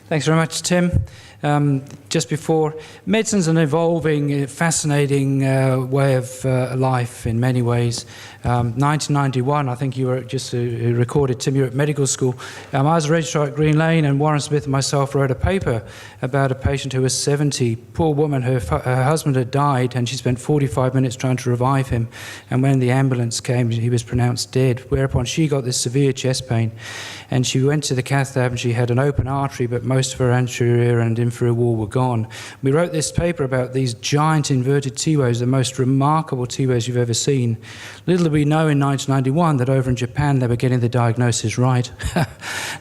Thanks very much, Tim. Just before, medicine's an evolving, fascinating way of life in many ways. 1991, I think you were just recorded, Tim, you were at medical school. I was a registrar at Green Lane, and Warren Smith and myself wrote a paper about a patient who was 70. Poor woman, her husband had died, and she spent 45 minutes trying to revive him. And when the ambulance came, he was pronounced dead, whereupon she got this severe chest pain. And she went to the cath lab, and she had an open artery, but most of her anterior and inferior wall were gone. We wrote this paper about these giant inverted T-waves, the most remarkable T-waves you've ever seen. Little did we know in 1991 that over in Japan they were getting the diagnosis right.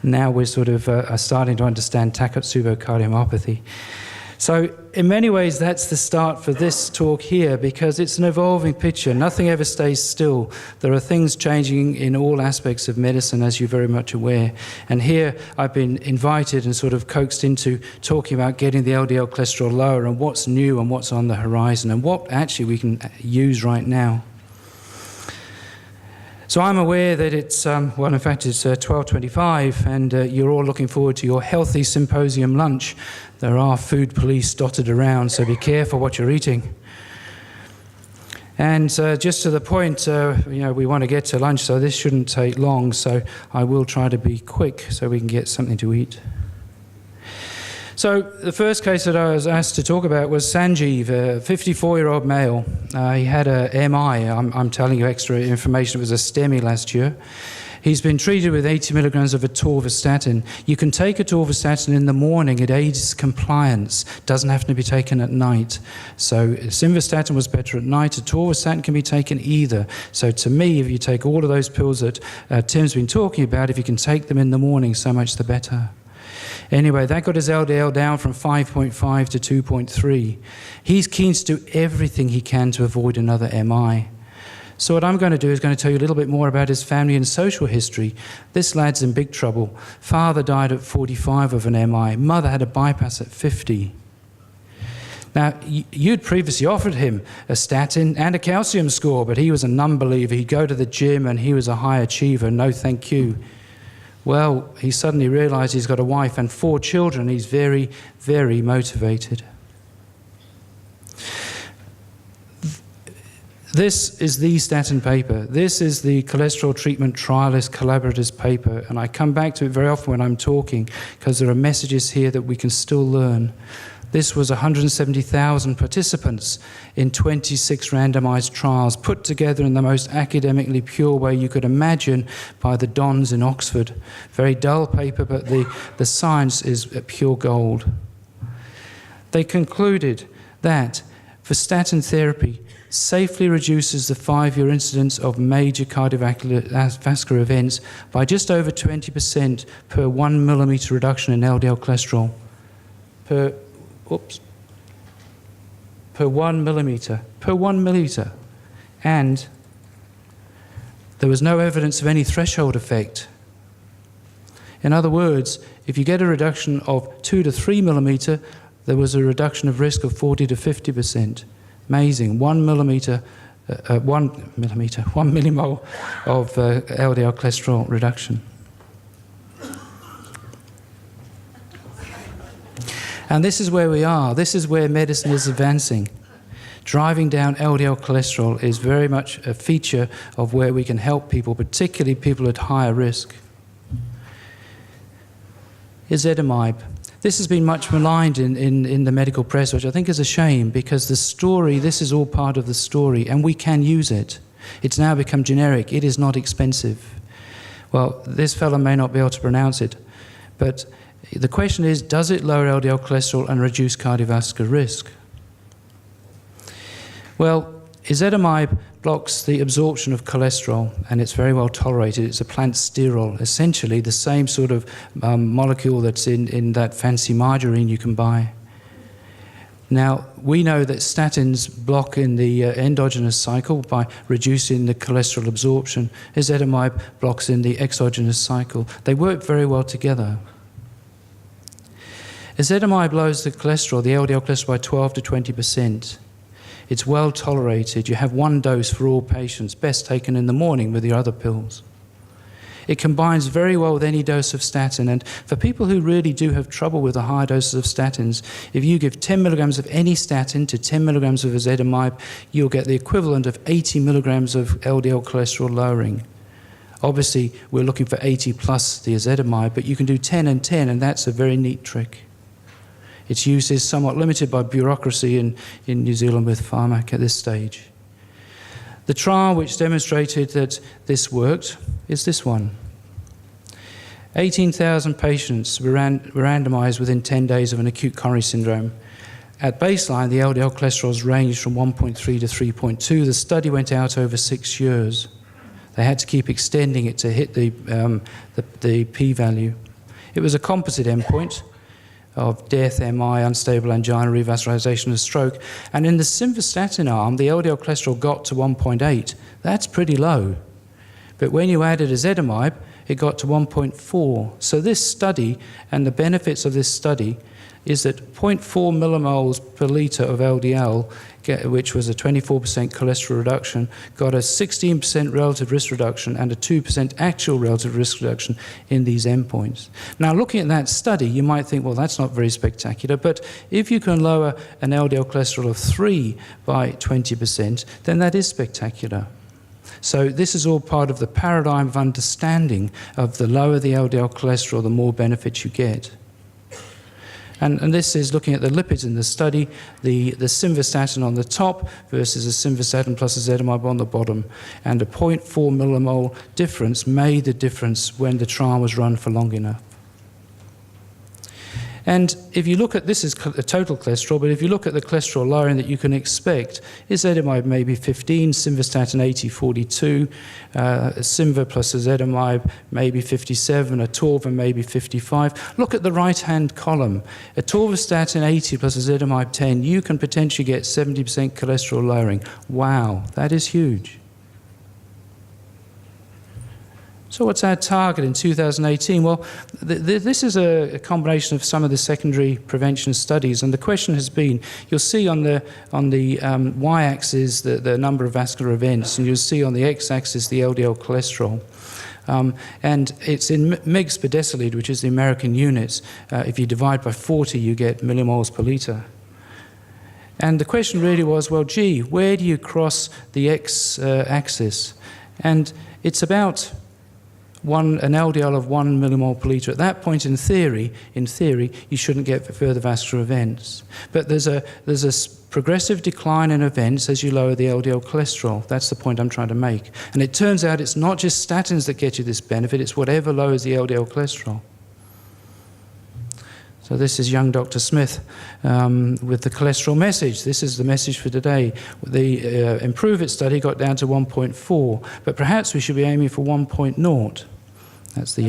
Now we're sort of starting to understand Takotsubo cardiomyopathy. So in many ways that's the start for this talk here, because it's an evolving picture. Nothing ever stays still. There are things changing in all aspects of medicine, as you're very much aware. And here I've been invited and sort of coaxed into talking about getting the LDL cholesterol lower and what's new and what's on the horizon and what actually we can use right now. So I'm aware that it's, well, in fact, it's 12:25, and you're all looking forward to your healthy symposium lunch. There are food police dotted around, so be careful what you're eating. And just to the point, we want to get to lunch, so this shouldn't take long, so I will try to be quick so we can get something to eat. So the first case that I was asked to talk about was Sanjeev, a 54-year-old male. He had a MI. I'm telling you extra information. It was a STEMI last year. He's been treated with 80 milligrams of atorvastatin. You can take atorvastatin in the morning. It aids compliance. Doesn't have to be taken at night. So simvastatin was better at night. Atorvastatin can be taken either. So to me, if you take all of those pills that Tim's been talking about, if you can take them in the morning, so much the better. Anyway, that got his LDL down from 5.5 to 2.3. He's keen to do everything he can to avoid another MI. So what I'm going to do is going to tell you a little bit more about his family and social history. This lad's in big trouble. Father died at 45 of an MI. Mother had a bypass at 50. Now, you'd previously offered him a statin and a calcium score, but he was a non-believer. He'd go to the gym and he was a high achiever. No, thank you. Well, he suddenly realized he's got a wife and 4 children. He's very, very motivated. This is the statin paper. This is the cholesterol treatment trialist collaborators paper. And I come back to it very often when I'm talking, because there are messages here that we can still learn. This was 170,000 participants in 26 randomized trials, put together in the most academically pure way you could imagine by the Dons in Oxford. Very dull paper, but the science is pure gold. They concluded that for statin therapy, safely reduces the 5-year incidence of major cardiovascular events by just over 20% per 1 millimeter reduction in LDL cholesterol. Per 1 millimeter. Per 1 millimeter. And there was no evidence of any threshold effect. In other words, if you get a reduction of 2 to 3 millimeter, there was a reduction of risk of 40 to 50%. Amazing. 1 millimole of LDL cholesterol reduction. And this is where we are. This is where medicine is advancing. Driving down LDL cholesterol is very much a feature of where we can help people, particularly people at higher risk. Ezetimibe. This has been much maligned in the medical press, which I think is a shame, because the story, this is all part of the story, and we can use it. It's now become generic. It is not expensive. Well, this fellow may not be able to pronounce it, but the question is, does it lower LDL cholesterol and reduce cardiovascular risk? Well, ezetimibe blocks the absorption of cholesterol, and it's very well tolerated. It's a plant sterol, essentially the same sort of molecule that's in that fancy margarine you can buy. Now, we know that statins block in the endogenous cycle by reducing the cholesterol absorption. Ezetimibe blocks in the exogenous cycle. They work very well together. Ezetimibe lowers the cholesterol, the LDL cholesterol, by 12 to 20%. It's well tolerated. You have 1 dose for all patients, best taken in the morning with your other pills. It combines very well with any dose of statin. And for people who really do have trouble with the higher doses of statins, if you give 10 milligrams of any statin to 10 milligrams of ezetimibe, you'll get the equivalent of 80 milligrams of LDL cholesterol lowering. Obviously, we're looking for 80 plus the ezetimibe, but you can do 10 and 10, and that's a very neat trick. Its use is somewhat limited by bureaucracy in New Zealand with Pharmac at this stage. The trial which demonstrated that this worked is this one. 18,000 patients were randomized within 10 days of an acute coronary syndrome. At baseline, the LDL cholesterols ranged from 1.3 to 3.2. The study went out over 6 years. They had to keep extending it to hit the p-value. It was a composite endpoint of death, MI, unstable angina, revascularization, and stroke. And in the simvastatin arm, the LDL cholesterol got to 1.8. That's pretty low. But when you added ezetimibe, it got to 1.4. So this study, and the benefits of this study, is that 0.4 millimoles per litre of LDL, which was a 24% cholesterol reduction, got a 16% relative risk reduction and a 2% actual relative risk reduction in these endpoints. Now, looking at that study, you might think, well, that's not very spectacular, but if you can lower an LDL cholesterol of 3 by 20%, then that is spectacular. So this is all part of the paradigm of understanding of the lower the LDL cholesterol, the more benefits you get. And this is looking at the lipids in the study, the simvastatin on the top versus a simvastatin plus ezetimibe on the bottom. And a 0.4 millimole difference made the difference when the trial was run for long enough. And if you look at, this is the total cholesterol, but if you look at the cholesterol lowering that you can expect, ezetimibe maybe 15, simvastatin 80, 42, simva plus ezetimibe maybe 57, atorva maybe 55. Look at the right-hand column. Atorvastatin 80 plus ezetimibe 10, you can potentially get 70% cholesterol lowering. Wow, that is huge. So what's our target in 2018? Well, this is a combination of some of the secondary prevention studies, and the question has been, you'll see on the y-axis the number of vascular events, and you'll see on the x-axis the LDL cholesterol. And it's in mgs per deciliter, which is the American units. If you divide by 40, you get millimoles per litre. And the question really was, well, gee, where do you cross the x-axis? And it's about an LDL of 1 millimole per litre. At that point, in theory, you shouldn't get further vascular events. But there's a progressive decline in events as you lower the LDL cholesterol. That's the point I'm trying to make. And it turns out it's not just statins that get you this benefit, it's whatever lowers the LDL cholesterol. So this is young Dr. Smith with the cholesterol message. This is the message for today. The Improve It study got down to 1.4, but perhaps we should be aiming for 1.0. That's the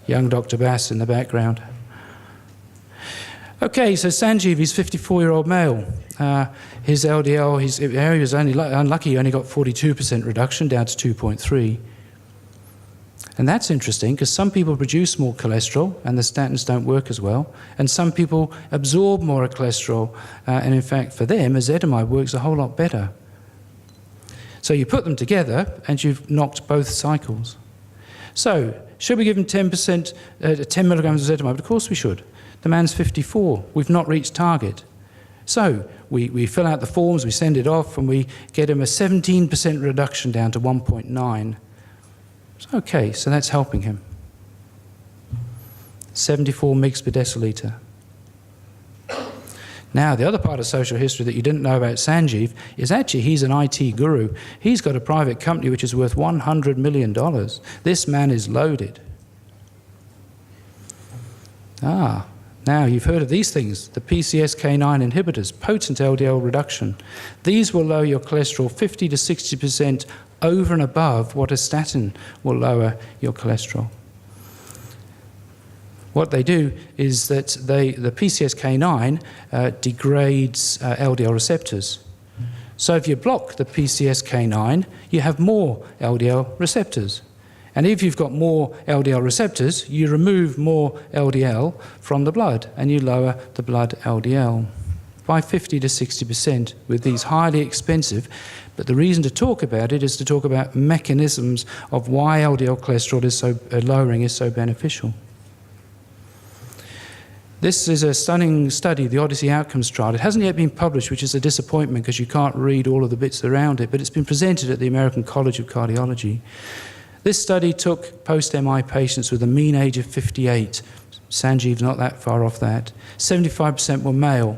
young Dr. Bass in the background. Okay, so Sanjeev, he's a 54-year-old male. His LDL, he was only unlucky, he only got 42% reduction down to 2.3. And that's interesting because some people produce more cholesterol and the statins don't work as well, and some people absorb more cholesterol, and in fact for them ezetimibe works a whole lot better. So you put them together and you've knocked both cycles. So should we give him 10 milligrams of ezetimibe? Of course we should. The man's 54. We've not reached target. So we fill out the forms, we send it off, and we get him a 17% reduction down to 1.9. Okay, so that's helping him. 74 mg per deciliter. Now, the other part of social history that you didn't know about Sanjeev is actually he's an IT guru. He's got a private company which is worth $100 million. This man is loaded. Now you've heard of these things, the PCSK9 inhibitors, potent LDL reduction. These will lower your cholesterol 50 to 60% over and above what a statin will lower your cholesterol. What they do is that the PCSK9 degrades LDL receptors. So if you block the PCSK9, you have more LDL receptors. And if you've got more LDL receptors, you remove more LDL from the blood and you lower the blood LDL. by 50 to 60% with these highly expensive. But the reason to talk about it is to talk about mechanisms of why LDL cholesterol is lowering is so beneficial. This is a stunning study, the Odyssey Outcomes Trial. It hasn't yet been published, which is a disappointment because you can't read all of the bits around it, but it's been presented at the American College of Cardiology. This study took post-MI patients with a mean age of 58. Sanjeev's not that far off that. 75% were male.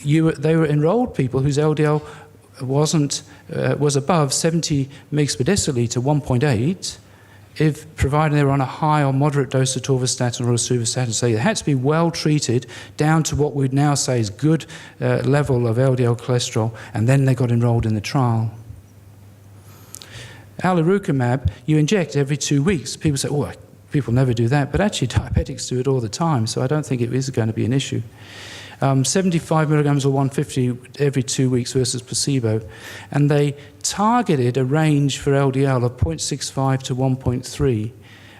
They were enrolled people whose LDL was above 70 mg per deciliter, 1.8, if provided they were on a high or moderate dose of atorvastatin or rosuvastatin. So they had to be well treated down to what we'd now say is good level of LDL cholesterol, and then they got enrolled in the trial. Alirocumab, you inject every 2 weeks. People say, oh, people never do that, but actually diabetics do it all the time, so I don't think it is going to be an issue. 75 milligrams or 150 every 2 weeks versus placebo. And they targeted a range for LDL of 0.65 to 1.3.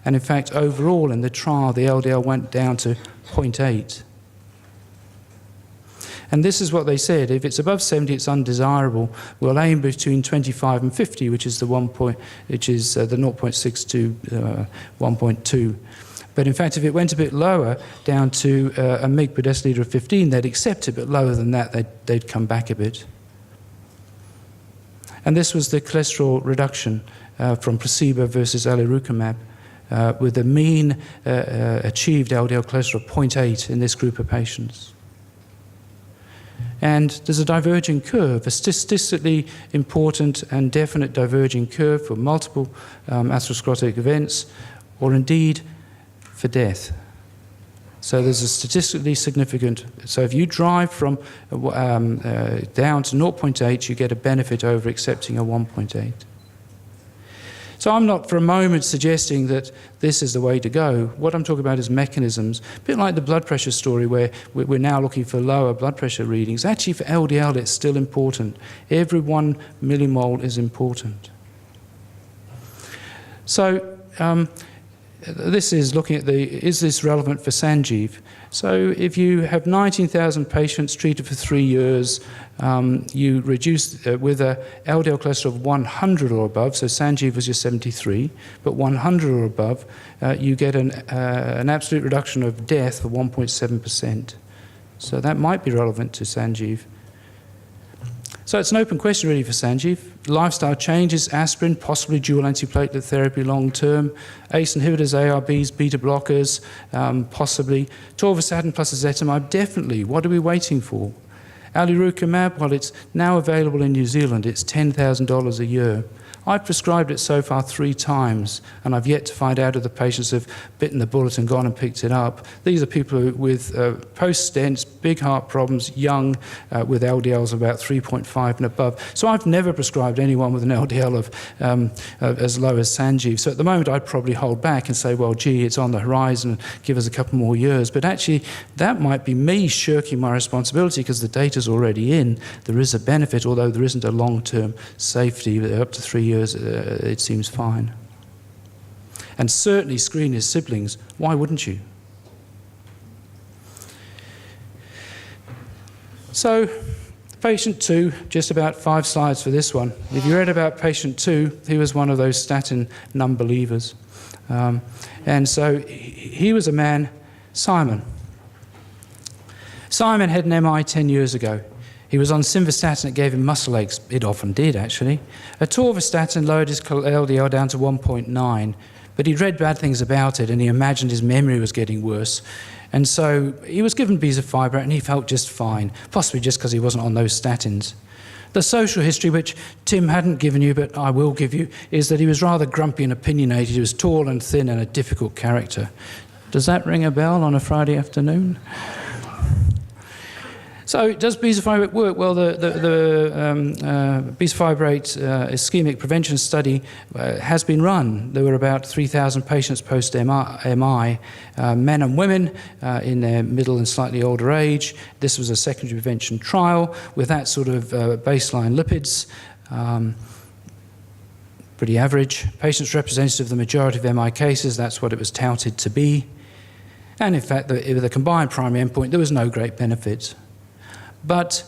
And in fact, overall in the trial, the LDL went down to 0.8. And this is what they said: if it's above 70, it's undesirable. We'll aim between 25 and 50, which is the 0.6 to 1.2. But in fact, if it went a bit lower, down to a mg per deciliter of 15, they'd accept it, but lower than that, they'd come back a bit. And this was the cholesterol reduction from placebo versus alirocumab, with a mean achieved LDL cholesterol of 0.8 in this group of patients. And there's a diverging curve, a statistically important and definite diverging curve for multiple atherosclerotic events, or indeed for death. So there's a statistically significant, so if you drive from down to 0.8, you get a benefit over accepting a 1.8. So I'm not for a moment suggesting that this is the way to go. What I'm talking about is mechanisms, a bit like the blood pressure story where we're now looking for lower blood pressure readings. Actually for LDL it's still important. Every 1 millimole is important. So this is looking at is this relevant for Sanjeev? So if you have 19,000 patients treated for 3 years, you reduce with a LDL cholesterol of 100 or above, so Sanjeev was just 73, but 100 or above, you get an absolute reduction of death of 1.7%. So that might be relevant to Sanjeev. So it's an open question really for Sanjeev. Lifestyle changes, aspirin, possibly dual antiplatelet therapy long term, ACE inhibitors, ARBs, beta blockers, possibly. Atorvastatin plus ezetimibe, definitely. What are we waiting for? Alirocumab, well, it's now available in New Zealand. It's $10,000 a year. I've prescribed it so far 3 times, and I've yet to find out if the patients have bitten the bullet and gone and picked it up. These are people with post-stents, big heart problems, young, with LDLs of about 3.5 and above. So I've never prescribed anyone with an LDL of as low as Sanjeev. So at the moment, I'd probably hold back and say, well, gee, it's on the horizon, give us a couple more years. But actually, that might be me shirking my responsibility because the data's already in. There is a benefit, although there isn't a long-term safety up to 3 years. It seems fine. And certainly screen his siblings. Why wouldn't you? So, patient 2, just about 5 slides for this one. If you read about patient 2, he was one of those statin non-believers. And so he was a man, Simon. Simon had an MI 10 years ago. He was on simvastatin, it gave him muscle aches. It often did, actually. Atorvastatin lowered his LDL down to 1.9, but he'd read bad things about it and he imagined his memory was getting worse. And so he was given bezafibrate and he felt just fine, possibly just because he wasn't on those statins. The social history, which Tim hadn't given you, but I will give you, is that he was rather grumpy and opinionated. He was tall and thin and a difficult character. Does that ring a bell on a Friday afternoon? So does bezafibrate work? Well, the bezafibrate ischemic prevention study has been run. There were about 3,000 patients post-MI, men and women in their middle and slightly older age. This was a secondary prevention trial with that sort of baseline lipids. Pretty average. Patients representative of the majority of MI cases, that's what it was touted to be. And in fact, with the combined primary endpoint, there was no great benefit. But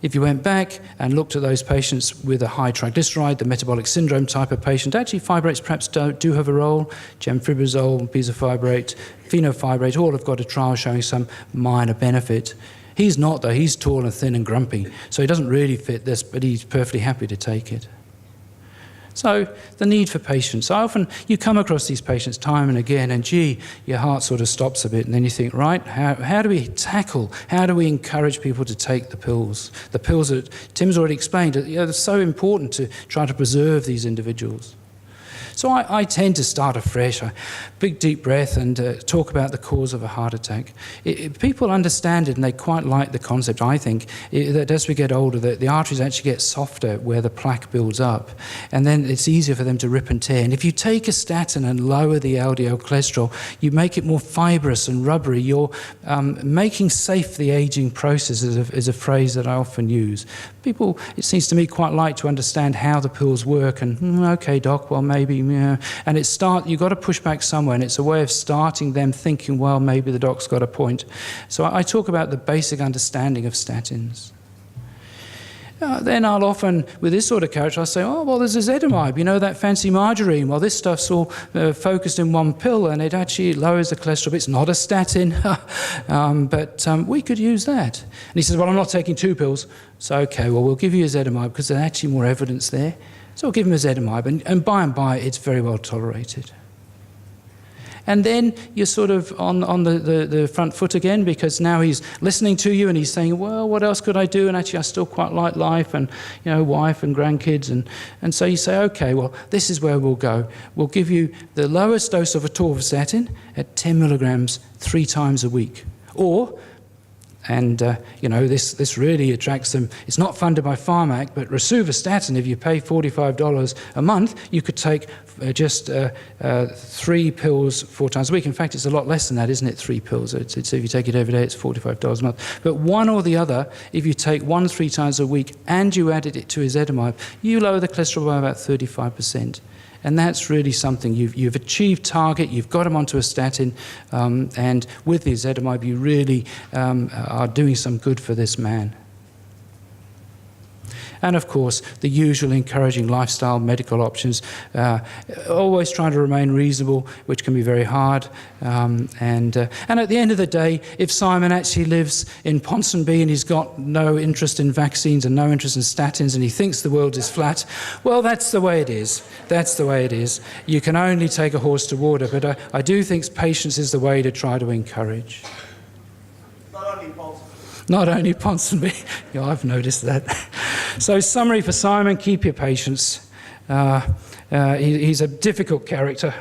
if you went back and looked at those patients with a high triglyceride, the metabolic syndrome type of patient, actually fibrates perhaps do have a role. Gemfibrozole, bezafibrate, fenofibrate, all have got a trial showing some minor benefit. He's not, though. He's tall and thin and grumpy, so he doesn't really fit this, but he's perfectly happy to take it. So the need for patience. Often you come across these patients time and again, and gee, your heart sort of stops a bit, and then you think, right, how do we encourage people to take the pills? The pills that Tim's already explained, they're so important to try to preserve these individuals. So I tend to start afresh, big deep breath, and talk about the cause of a heart attack. People understand it, and they quite like the concept, I think, that as we get older, the arteries actually get softer where the plaque builds up, and then it's easier for them to rip and tear. And if you take a statin and lower the LDL cholesterol, you make it more fibrous and rubbery. You're making safe the aging process is a phrase that I often use. People, it seems to me, quite like to understand how the pills work, and okay, doc, well, maybe, yeah. And you've got to push back somewhere, and it's a way of starting them thinking, well, maybe the doc's got a point. So I talk about the basic understanding of statins. Then I'll often, with this sort of character, I'll say, oh, well, there's ezetimibe, that fancy margarine. Well, this stuff's all focused in one pill, and it actually lowers the cholesterol. It's not a statin, but we could use that. And he says, well, I'm not taking 2 pills. So, okay, well, we'll give you ezetimibe because there's actually more evidence there. So we'll give him ezetimibe, and by, it's very well tolerated. And then you're sort of on the front foot again, because now he's listening to you and he's saying, well, what else could I do? And actually, I still quite like life and, wife and grandkids. And so you say, okay, well, this is where we'll go. We'll give you the lowest dose of atorvastatin at 10 milligrams 3 times a week. Or, and this really attracts them. It's not funded by Pharmac, but rosuvastatin, if you pay $45 a month, you could take just 3 pills 4 times a week. In fact, it's a lot less than that, isn't it? 3 pills. It's if you take it every day, it's $45 a month. But one or the other, if you take 1 3 times a week and you added it to ezetimibe, you lower the cholesterol by about 35%. And that's really something. You've achieved target, you've got them onto a statin, and with the ezetimibe, you really are doing some good for this man. And of course, the usual encouraging lifestyle medical options, always trying to remain reasonable, which can be very hard. And at the end of the day, if Simon actually lives in Ponsonby and he's got no interest in vaccines and no interest in statins and he thinks the world is flat, well, that's the way it is. That's the way it is. You can only take a horse to water, but I do think patience is the way to try to encourage. Not only Ponsonby. Yeah, I've noticed that. So summary for Simon, keep your patience. He's a difficult character.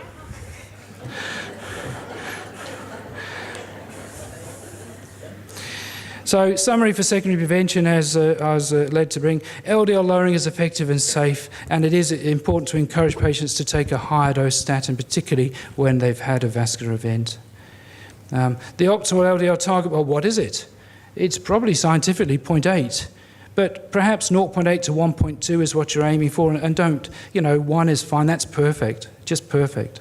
So summary for secondary prevention, as I was led to bring, LDL lowering is effective and safe, and it is important to encourage patients to take a higher dose statin, particularly when they've had a vascular event. The optimal LDL target, well, what is it? It's probably scientifically 0.8, but perhaps 0.8 to 1.2 is what you're aiming for, and don't, 1 is fine, that's perfect, just perfect.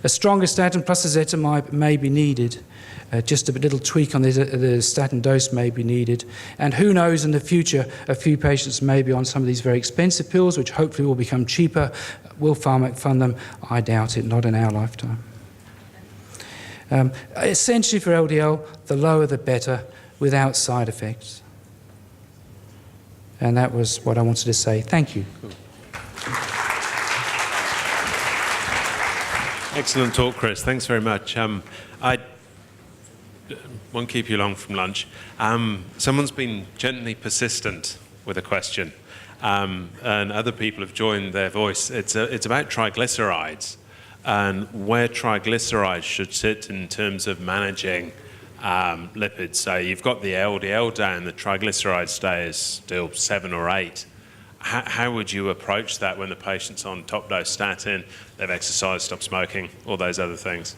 A stronger statin plus ezetimibe may be needed. Just a little tweak on the statin dose may be needed. And who knows, in the future, a few patients may be on some of these very expensive pills, which hopefully will become cheaper. Will Pharmac fund them? I doubt it, not in our lifetime. Essentially for LDL, the lower the better, without side effects. And that was what I wanted to say. Thank you. Cool. Excellent talk, Chris. Thanks very much. I won't keep you long from lunch. Someone's been gently persistent with a question, and other people have joined their voice. It's about triglycerides and where triglycerides should sit in terms of managing lipids. So you've got the LDL down, the triglyceride stay is still 7 or 8. How would you approach that when the patient's on top dose statin, they've exercised, stopped smoking, all those other things?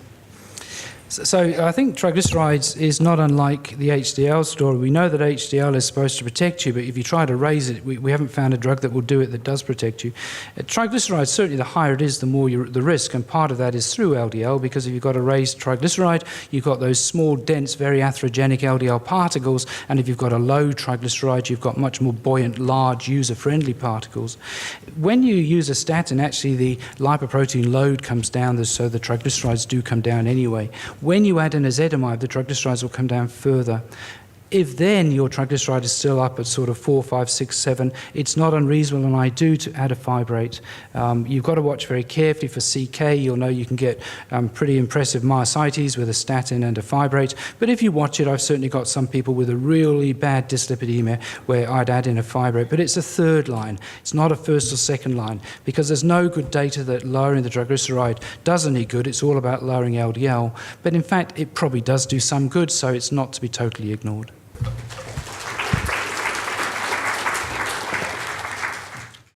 So I think triglycerides is not unlike the HDL story. We know that HDL is supposed to protect you, but if you try to raise it, we haven't found a drug that will do it that does protect you. Triglycerides, certainly the higher it is, the more the risk, and part of that is through LDL, because if you've got a raised triglyceride, you've got those small, dense, very atherogenic LDL particles, and if you've got a low triglyceride, you've got much more buoyant, large, user-friendly particles. When you use a statin, actually the lipoprotein load comes down, so the triglycerides do come down anyway. When you add an ezetimibe, the triglycerides will come down further. If then your triglyceride is still up at sort of 4, 5, 6, 7, it's not unreasonable, and I do, to add a fibrate. You've got to watch very carefully for CK. You'll know you can get pretty impressive myositis with a statin and a fibrate. But if you watch it, I've certainly got some people with a really bad dyslipidemia where I'd add in a fibrate. But it's a third line. It's not a first or second line, because there's no good data that lowering the triglyceride does any good. It's all about lowering LDL. But in fact, it probably does do some good, so it's not to be totally ignored.